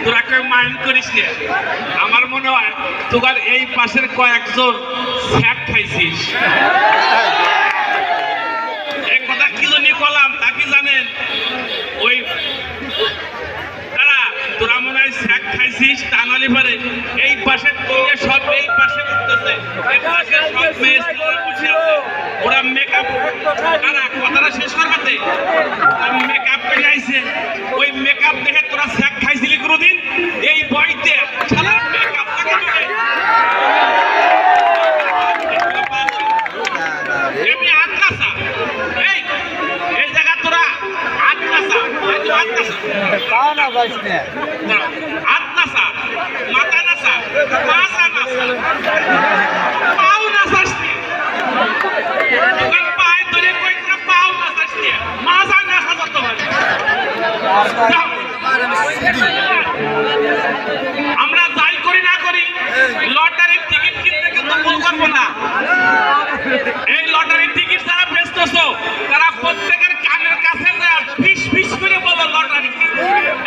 তোরা কেউ মাইন্ড করিস না। আমার মনে হয় তোর এই পাশের কয়েকজন ফ্যাট খাইছিস। এই কথা কি জানি কলাম তা কি জানেন? ওই তোরা মনে হয় স্যাক খাইছিস টানালি পারে এই পাশে সব এই পাশে উঠতেছে, এই পাশে সব মেয়ে বসে আছে, ওরা মেকআপ কথাটা শেষ করবাতে মেকআপ করে আইছে। ওই মেকআপ দেখে তোরা স্যাক খাইছিলি কোনোদিন? এই বইতে সারা মেকআপ এমনি আটকাসা এই জায়গা তোরা আটকাসা আটনাসা মাথা নাসা মাথা নাসা পাও নাসাস পায়ে ধরে কই পাও নাসাস মাথা নাসা যত আমরা যাই করি না করি লটারির টিকিট কিনতে কিন্তু ভুল করবো না। এই লটারির টিকিট যারা বেচতেছো তারা প্রত্যেকের কানের কাছে ফিস ফিস করে বলো লটারি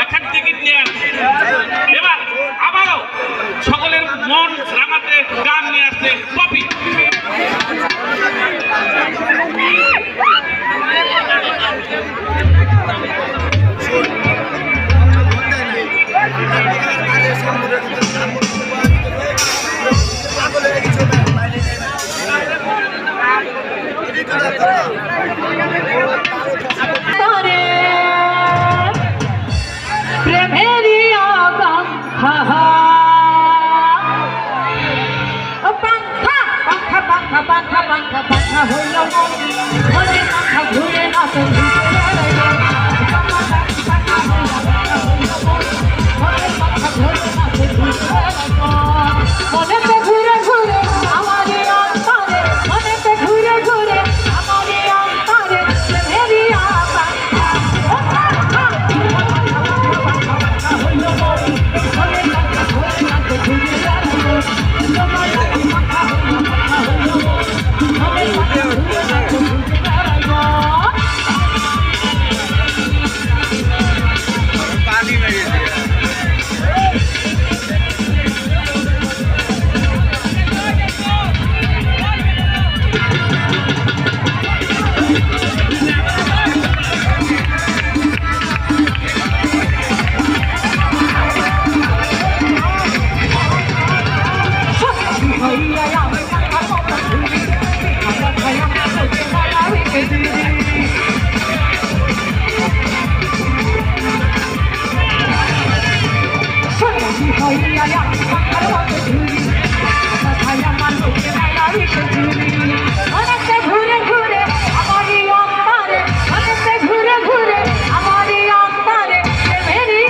এখন টিকিট নিয়ে আসছে। এবার আবারও সকলের মন রাঙাতে গান নিয়ে আসছে কপি। কথা হইল মনে কথা ঘুরে না তো মনেতে ঘুরে ঘুরে আমার অন্তরে মনেতে ঘুরে ঘুরে আমার অন্তরে মেরি আশা মনেতে ঘুরে ঘুরে আমার অন্তরে মনেতে ঘুরে ঘুরে আমার অন্তরে মেরি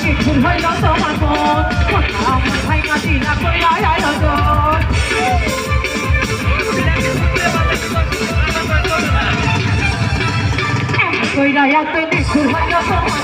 নিঠুর হইল তোমার মন আমার ভাই মাটি না কইরা আয়োজন কইরা এত নিঠুর হইল তোমার